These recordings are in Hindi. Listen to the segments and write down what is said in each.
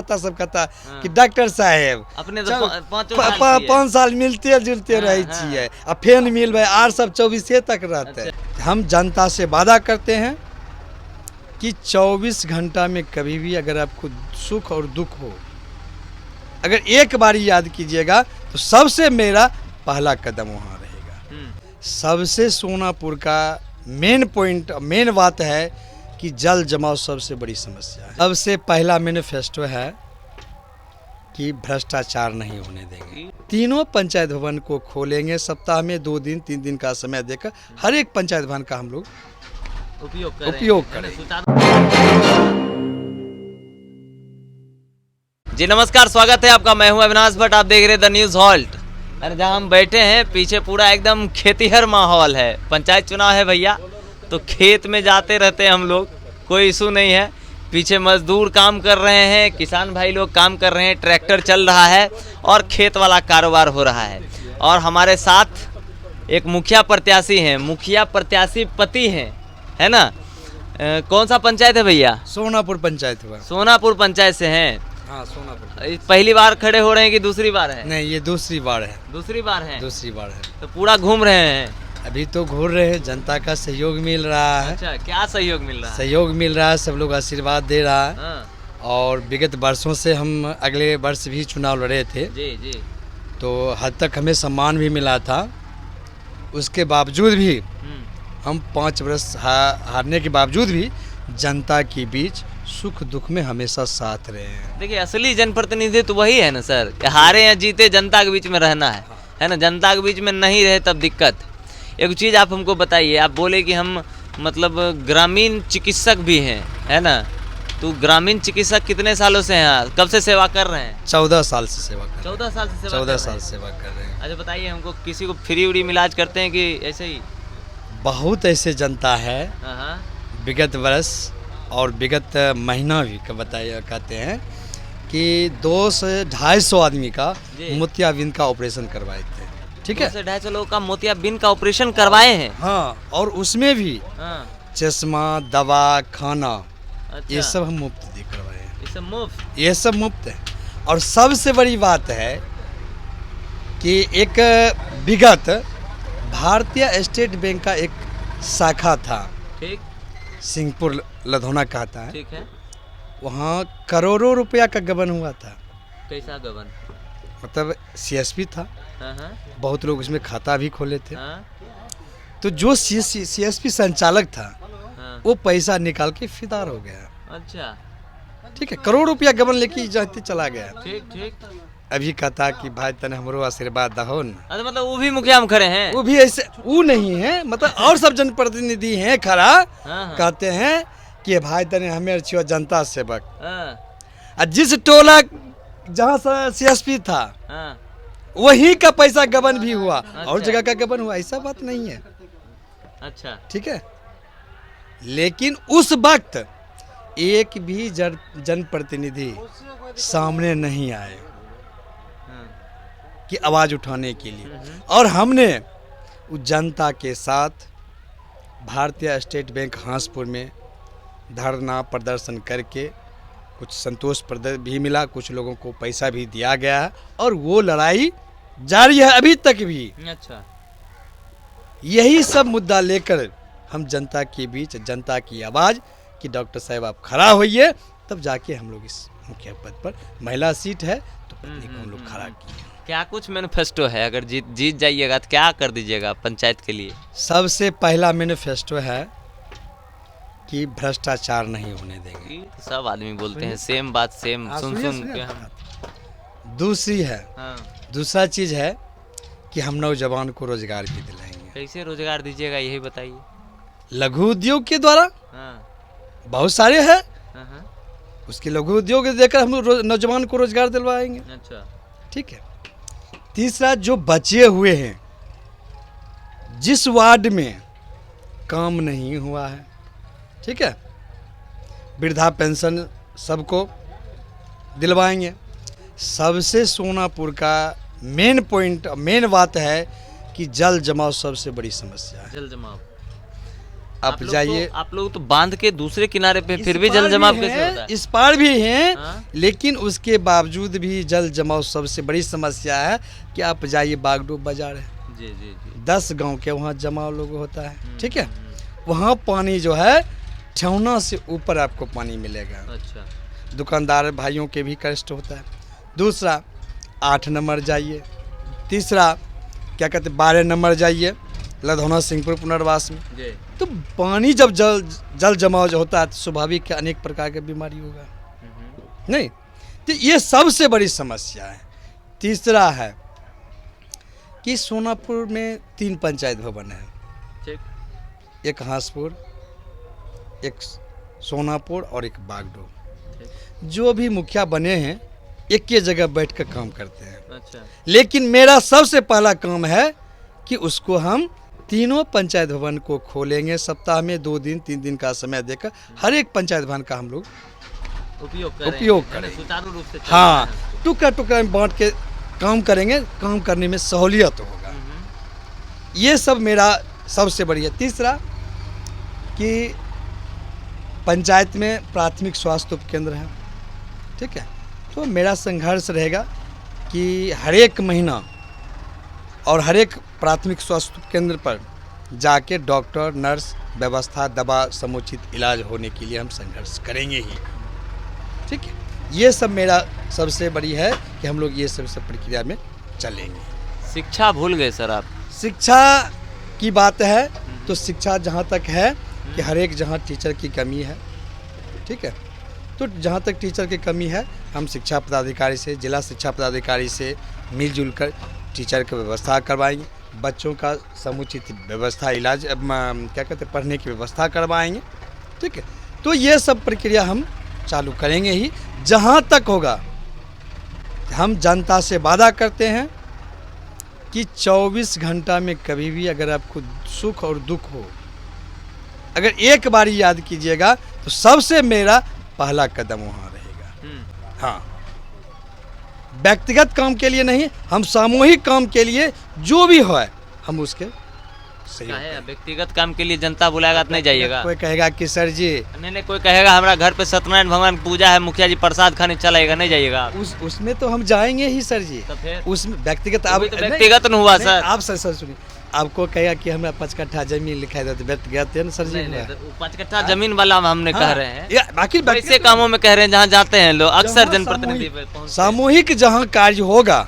सब कहता कि डॉक्टर साहेब अपने चल, तो 5 साल मिलते जुलते रहे छिए आ फेन मिलबे आर सब 24 तक रहते। हम जनता से वादा करते हैं कि 24 घंटा में कभी भी अगर आपको सुख और दुख हो, अगर एक बार याद कीजिएगा तो सबसे मेरा पहला कदम वहाँ रहेगा। सबसे सोनापुर का मेन पॉइंट, मेन बात है कि जल जमाव सबसे बड़ी समस्या है। सबसे पहला मैनिफेस्टो है कि भ्रष्टाचार नहीं होने देंगे। तीनों पंचायत भवन को खोलेंगे, सप्ताह में 2 दिन 3 दिन का समय देकर हर एक पंचायत भवन का हम लोग उपयोग करें। जी नमस्कार, स्वागत है आपका। मैं हूं अविनाश भट्ट, आप देख रहे हैं द न्यूज़ हॉल्ट। अरे जहां हम बैठे हैं पीछे पूरा एकदम खेतीहर माहौल है। पंचायत चुनाव है भैया, तो खेत में जाते रहते हैं हम लोग, कोई इशू नहीं है। पीछे मजदूर काम कर रहे हैं, किसान भाई लोग काम कर रहे हैं, ट्रैक्टर चल रहा है और खेत वाला कारोबार हो रहा है। और हमारे साथ एक मुखिया प्रत्याशी हैं, मुखिया प्रत्याशी पति हैं, है ना। कौन सा पंचायत है भैया? सोनापुर पंचायत हुआ। सोनापुर पंचायत से हैं। हाँ, सोनापुर। पहली बार खड़े हो रहे हैं कि दूसरी बार है? नहीं, ये दूसरी बार है। दूसरी बार है? दूसरी बार है। तो पूरा घूम रहे हैं? अभी तो घूर रहे हैं, जनता का सहयोग मिल रहा है। अच्छा, क्या सहयोग मिल रहा है? सहयोग मिल रहा है, सब लोग आशीर्वाद दे रहा है। हाँ। और विगत वर्षों से हम अगले वर्ष भी चुनाव लड़े थे, जी। तो हद तक हमें सम्मान भी मिला था। उसके बावजूद भी हम 5 वर्ष हारने के बावजूद भी जनता के बीच सुख दुख में हमेशा साथ रहे हैं। देखिए, असली जनप्रतिनिधि तो वही है ना सर, कि हारे या जीते जनता के बीच में रहना है ना। जनता के बीच में नहीं रहे तब दिक्कत। एक चीज़ आप हमको बताइए, आप बोले कि हम मतलब ग्रामीण चिकित्सक भी हैं, है ना। तो ग्रामीण चिकित्सक कितने सालों से हैं, कब से सेवा कर रहे हैं? 14 साल से सेवा कर रहे हैं। 14 साल से सेवा 14 साल सेवा कर रहे हैं। अच्छा बताइए हमको, किसी को फ्री उरी इलाज करते हैं कि ऐसे ही? बहुत ऐसे जनता है हाँ। विगत वर्ष और विगत महीना भी बताइए, कहते हैं कि 200 से 250 आदमी का मोतियाबिंद का ऑपरेशन करवाए थे। ठीक है, 200 से 250 लोगों का मोतियाबिंद का ऑपरेशन करवाए हैं। हाँ, और उसमें भी चश्मा, दवा, खाना, अच्छा। ये सब हम मुफ्त दे करवाए हैं। ये सब मुफ्त? ये सब मुफ्त है। और सबसे बड़ी बात है कि एक विगत भारतीय स्टेट बैंक का एक शाखा था, ठीक, सिंहपुर लधौना कहता है, ठीक है। वहाँ करोड़ों रुपया का गबन हुआ था। कैसा गबन? मतलब सीएसपी था। हाँ। बहुत लोग उसमें खाता भी खोले थे। हाँ। तो जो सीएसपी संचालक था, हाँ। वो पैसा निकाल के फिदार हो गया। अच्छा, ठीक है, करोड़ रुपया गबन लेके जाते चला गया। ठीक। अभी कहता कि भाई तने हमरो आशीर्वाद दहो न। अरे मतलब वो भी मुखिया में खड़े हैं? वो भी ऐसे, वो नहीं है, मतलब और सब जनप्रतिनिधि हैं खड़ा। हाँ। कहते हैं कि भाई तने हमें छियो जनता सेवक। हाँ। जिस टोला जहाँ से सीएसपी था, हाँ। वही का पैसा गबन भी हुआ। अच्छा। और जगह का गबन हुआ, ऐसा बात नहीं है। अच्छा, ठीक है, लेकिन उस वक्त एक भी जनप्रतिनिधि सामने नहीं आए कि आवाज़ उठाने के लिए। और हमने उस जनता के साथ भारतीय स्टेट बैंक हांसपुर में धरना प्रदर्शन करके कुछ संतोष भी मिला, कुछ लोगों को पैसा भी दिया गया है, और वो लड़ाई जारी है अभी तक भी। अच्छा। यही सब मुद्दा लेकर हम जनता के बीच, जनता की आवाज़ कि डॉक्टर साहब आप खड़ा होइए, तब जाके हम लोग इस मुखिया पद पर, महिला सीट है तो पत्नी को हम लोग खड़ा किए। क्या कुछ मैनिफेस्टो है? अगर जीत जाइएगा तो क्या कर दीजिएगा पंचायत के लिए? सबसे पहला मैनिफेस्टो है कि भ्रष्टाचार नहीं होने देंगे। सब आदमी बोलते हैं सेम बात, सेम सुन के हम। दूसरी है, हाँ। दूसरा चीज़ है कि हम नौजवान को रोजगार भी दिलाएंगे। कैसे रोजगार दीजिएगा, यही बताइए। लघु उद्योग के द्वारा। हाँ। बहुत सारे हैं। हाँ। उसके लघु उद्योग देकर हम नौजवान को रोजगार दिलवाएंगे। अच्छा, ठीक है। तीसरा, जो बचे हुए हैं, जिस वार्ड में काम नहीं हुआ है, ठीक है, वृद्धा पेंशन सबको दिलवाएंगे। सबसे सोनापुर का मेन पॉइंट, मेन बात है कि जल जमाव सबसे बड़ी समस्या है। जल जमाव आप जाइए। आप लोग तो बांध के दूसरे किनारे पे फिर भी इस जल पार जमाव भी कैसे हैं, होता है? इस पार भी हैं, हाँ? लेकिन उसके बावजूद भी जल जमाव सबसे बड़ी समस्या है कि आप जाइए बागडोब बाजार है, जी जी जी। 10 गांव के वहाँ जमाव लोग होता है, ठीक है। वहाँ पानी जो है ठेहुना से ऊपर आपको पानी मिलेगा। अच्छा। दुकानदार भाइयों के भी कष्ट होता है। दूसरा 8 नंबर जाइए। तीसरा क्या कहते 12 नंबर जाइए लधौना सिंहपुर पुनर्वास में। जी। तो पानी जब जल जमाव जो होता है तो स्वाभाविक के अनेक प्रकार की बीमारी होगा, नहीं। तो ये सबसे बड़ी समस्या है। तीसरा है कि सोनापुर में 3 पंचायत भवन है, ठीक। एक हांसपुर, एक सोनापुर और एक बागडोर। जो भी मुखिया बने हैं एक ही जगह बैठ कर काम करते हैं। अच्छा। लेकिन मेरा सबसे पहला काम है कि उसको हम तीनों पंचायत भवन को खोलेंगे। सप्ताह में 2 दिन 3 दिन का समय देकर हर एक पंचायत भवन का हम लोग उपयोग करें सुचारू रूप से। हाँ, टुकड़ा टुकड़ा में बांट के काम करेंगे। काम करने में सहूलियत होगा। ये सब मेरा सबसे बड़ी है। तीसरा कि पंचायत में प्राथमिक स्वास्थ्य उपकेंद्र है, ठीक है। तो मेरा संघर्ष रहेगा कि हर एक महीना और हर एक प्राथमिक स्वास्थ्य केंद्र पर जाके डॉक्टर नर्स व्यवस्था दवा समुचित इलाज होने के लिए हम संघर्ष करेंगे ही, ठीक है। ये सब मेरा सबसे बड़ी है कि हम लोग ये सब प्रक्रिया में चलेंगे। शिक्षा भूल गए सर आप? शिक्षा की बात है तो शिक्षा जहाँ तक है कि हर एक जहाँ टीचर की कमी है, ठीक है। तो जहाँ तक टीचर की कमी है हम शिक्षा पदाधिकारी से, जिला शिक्षा पदाधिकारी से मिलजुल कर टीचर की व्यवस्था करवाएंगे। बच्चों का समुचित व्यवस्था इलाज क्या कहते हैं पढ़ने की व्यवस्था करवाएंगे, ठीक है। तो ये सब प्रक्रिया हम चालू करेंगे ही। जहाँ तक होगा हम जनता से वादा करते हैं कि 24 घंटा में कभी भी अगर आपको सुख और दुख हो, अगर एक बार याद कीजिएगा तो सबसे मेरा पहला कदम वहाँ रहेगा। हाँ, व्यक्तिगत काम के लिए नहीं, हम सामूहिक काम के लिए जो भी हो हम उसके सहयोग करेंगे। व्यक्तिगत काम के लिए जनता बुलाएगा तो नहीं जाइएगा? कोई कहेगा कि सर जी नहीं, कोई कहेगा हमारा घर पे सत्यनारायण भगवान की पूजा है, मुखिया जी प्रसाद खाने चलाएगा, नहीं जाइएगा? उसमें तो हम जाएंगे ही सर जी। तो फिर उसमें व्यक्तिगत तो व्यक्तिगत नहीं हुआ सर। आप सर सुनिए, आपको कहेगा कि हमें 5 कट्ठा जमीन लिखा दे तो व्यक्तिगत है ना सर जी। 5 कट्ठा जमीन वाला हमने कह रहे हैं, बाकी ऐसे कामों में कह रहे हैं जहाँ जाते हैं लोग अक्सर जनप्रतिनिधि सामूहिक जहाँ कार्य होगा।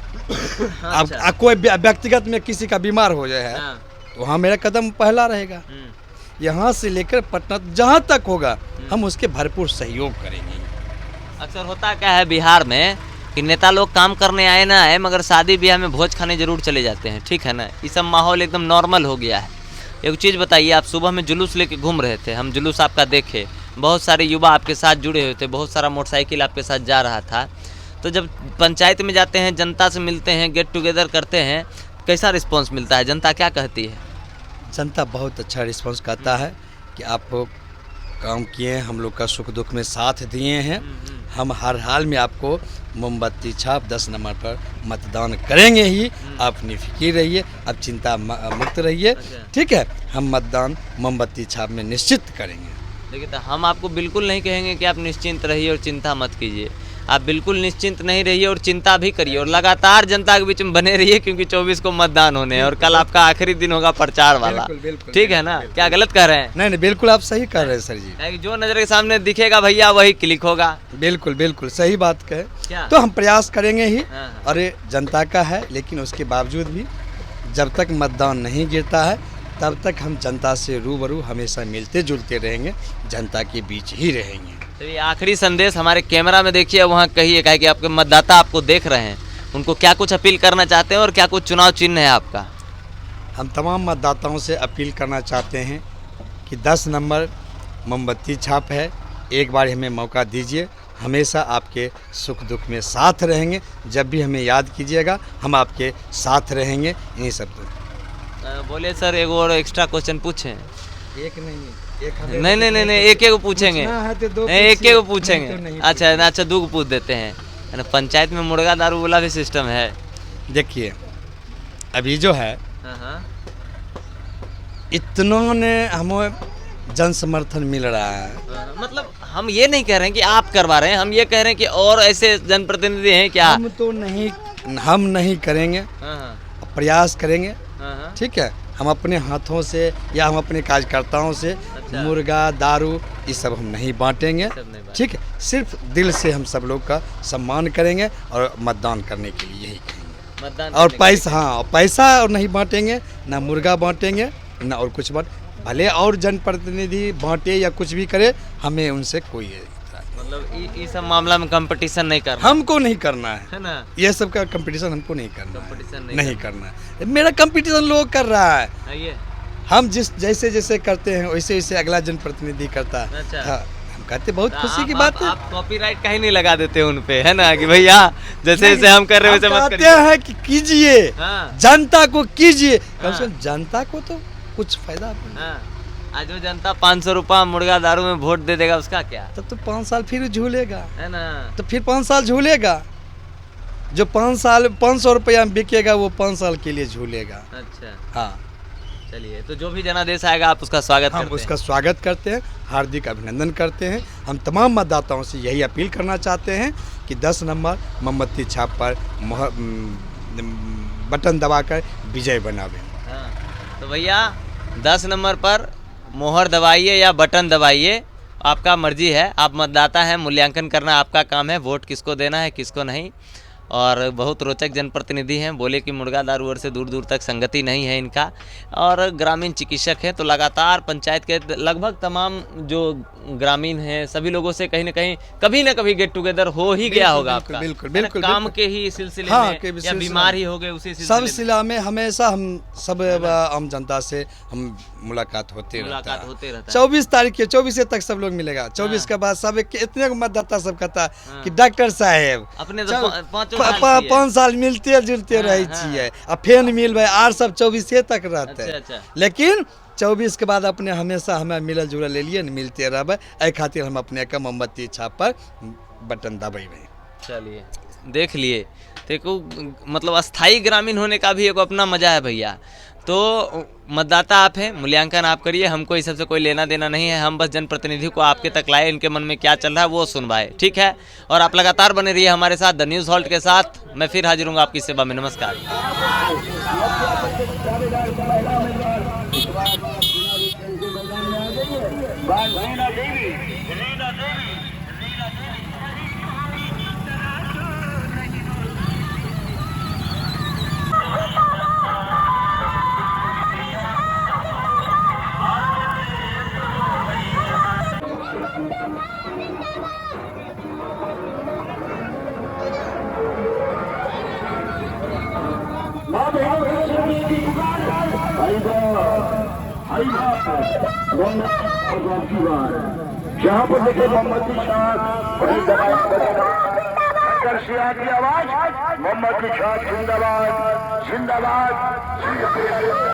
आप कोई व्यक्तिगत में किसी का बीमार हो जाए है वहाँ मेरा कदम पहला रहेगा। यहाँ से लेकर पटना जहाँ तक होगा हम उसके भरपूर सहयोग करेंगे। अक्सर होता क्या है बिहार में कि नेता लोग काम करने आए ना आए मगर शादी ब्याह में भोज खाने जरूर चले जाते हैं, ठीक है ना। ये सब माहौल एकदम नॉर्मल हो गया है। एक चीज़ बताइए, आप सुबह में जुलूस लेके घूम रहे थे, हम जुलूस आपका देखे, बहुत सारे युवा आपके साथ जुड़े हुए थे, बहुत सारा मोटरसाइकिल आपके साथ जा रहा था। तो जब पंचायत में जाते हैं, जनता से मिलते हैं, गेट टुगेदर करते हैं, कैसा रिस्पॉन्स मिलता है? जनता क्या कहती है? जनता बहुत अच्छा रिस्पॉन्स करता है कि आप काम किए, हम लोग का सुख दुख में साथ दिए हैं। हम हर हाल में आपको मोमबत्ती छाप 10 नंबर पर मतदान करेंगे ही। आप निफिकिर रहिए, आप चिंता मुक्त रहिए, ठीक है। हम मतदान मोमबत्ती छाप में निश्चित करेंगे। देखिए, तो हम आपको बिल्कुल नहीं कहेंगे कि आप निश्चिंत रहिए और चिंता मत कीजिए। आप बिल्कुल निश्चिंत नहीं रहिए और चिंता भी करिए और लगातार जनता के बीच में बने रहिए, क्योंकि 24 को मतदान होने हैं और कल आपका आखिरी दिन होगा प्रचार वाला। ठीक है ना? क्या गलत कह रहे हैं? नहीं, बिल्कुल आप सही कर रहे हैं सर जी। जो नजर के सामने दिखेगा भैया वही क्लिक होगा। बिल्कुल बिल्कुल सही बात कहे। तो हम प्रयास करेंगे ही। अरे जनता का है, लेकिन उसके बावजूद भी जब तक मतदान नहीं गिरता है तब तक हम जनता से रूबरू हमेशा मिलते जुलते रहेंगे, जनता के बीच ही रहेंगे। तो ये आखिरी संदेश हमारे कैमरा में देखिए, वहाँ कहिए कि आपके मतदाता आपको देख रहे हैं, उनको क्या कुछ अपील करना चाहते हैं और क्या कुछ चुनाव चिन्ह है आपका? हम तमाम मतदाताओं से अपील करना चाहते हैं कि 10 नंबर मोमबत्ती छाप है, एक बार हमें मौका दीजिए। हमेशा आपके सुख दुख में साथ रहेंगे, जब भी हमें याद कीजिएगा हम आपके साथ रहेंगे। इन्हीं सब बोलिए सर, एक और एक्स्ट्रा क्वेश्चन पूछें? एक नहीं, एक एक पूछेंगे, एक एक पूछेंगे। अच्छा, 2 पूछ देते हैं। पंचायत में मुर्गा दारू वाला भी सिस्टम है? देखिए, अभी जो है इतना ने हमें जन समर्थन मिल रहा है। मतलब हम ये नहीं कह रहे हैं कि आप करवा रहे हैं, हम ये कह रहे हैं कि और ऐसे जनप्रतिनिधि हैं क्या? हम नहीं करेंगे, हाँ, प्रयास करेंगे, हाँ, ठीक है। हम अपने हाथों से या हम अपने कार्यकर्ताओं से अच्छा। मुर्गा दारू ये सब हम नहीं बांटेंगे, सब नहीं बांटेंगे। ठीक है। सिर्फ दिल से हम सब लोग का सम्मान करेंगे और मतदान करने के लिए यही कहेंगे। मतदान और करने पैसा, हाँ पैसा और नहीं बांटेंगे, ना मुर्गा बांटेंगे, ना और कुछ बांट। भले और जनप्रतिनिधि बांटे या कुछ भी करे, हमें उनसे कोई एतराज नहीं। मतलब ये सब मामला में कंपटीशन नहीं करना हमको नहीं करना है ना? ये सब का कंपटीशन हमको नहीं करना कंपटीशन है, नहीं करना है। मेरा कंपटीशन लोग कर रहा है, ये हम जैसे जैसे करते हैं वैसे वैसे अगला जनप्रतिनिधि करता है। अच्छा। हाँ, हम कहते बहुत खुशी की आप- बात है। आप कॉपीराइट कहीं नहीं लगा देते उन पे, है ना, कि भैया जैसे जैसे हम कर रहे हैं वैसे मत कहते करिए। हैं कि कीजिए, हाँ, जनता को कीजिए, कम हाँ। से कम जनता को तो कुछ फायदा हो। हाँ। आज जो जनता 500 रुपया मुर्गा दारू में वोट दे देगा उसका क्या, तब तो 5 साल फिर झूलेगा, है ना? तो फिर 5 साल झूलेगा। जो 5 साल 500 रुपया में बिकेगा वो 5 साल के लिए झूलेगा। अच्छा, हाँ, चलिए, तो जो भी जनादेश आएगा आप उसका स्वागत हम करते उसका स्वागत करते हैं, हार्दिक अभिनंदन करते हैं। हम तमाम मतदाताओं से यही अपील करना चाहते हैं कि 10 नंबर मोमबत्ती छाप पर बटन दबाकर विजय बनावे। हैं। हाँ, तो भैया 10 नंबर पर मोहर दबाइए या बटन दबाइए, आपका मर्जी है, आप मतदाता हैं, मूल्यांकन करना आपका काम है, वोट किसको देना है किसको नहीं। और बहुत रोचक जनप्रतिनिधि हैं, बोले कि मुर्गा दारू और से दूर दूर तक संगति नहीं है इनका, और ग्रामीण चिकित्सक हैं। तो लगातार पंचायत के लगभग तमाम जो ग्रामीण हैं सभी लोगों से कहीं ना कभी गेट टुगेदर हो ही गया होगा आपका, बिल्कुल, है ना? बिल्कुल, काम बिल्कुल। के ही सिलसिले हाँ, में के या सिलसिले बीमार में। ही हो गए उसी सब सिलसिले में सिला में हमेशा हम सब आम जनता से हम मुलाकात होते मुलाकात रहता होते है। रहता है। 24 तारीख के 24 तक सब लोग मिलेगा। 24 के बाद सब इतने मतदाता सब कहता है कि डॉक्टर साहेब अपने तो पाँचों साल की है। 5 साल मिलते जुलते रहे छिए, आ फेन मिलबे आर सब 24 तक रहते। अच्छा। लेकिन 24 के बाद अपने हमेशा हमें मिलल जुलल ले लिए मिलते रहबे, एहि खातिर हम अपने के मोमबत्ती छाप पर बटन दबेबे। चलिए, देख लिए, देखो मतलब अस्थाई ग्रामीण होने का भी एक अपना मजा है भैया। तो मतदाता आप हैं, मूल्यांकन आप करिए, हमको इस सबसे कोई लेना देना नहीं है। हम बस जनप्रतिनिधि को आपके तक लाए, इनके मन में क्या चल रहा है वो सुनवाए, ठीक है। और आप लगातार बने रहिए हमारे साथ द न्यूज़ हॉल्ट के साथ। मैं फिर हाजिर हूँ आपकी सेवा में। नमस्कार। जहाँ पर देखे मोमबत्ती छाप वही दबाया करेगा। की आवाज मोमबत्ती छाप जिंदाबाद जिंदाबाद।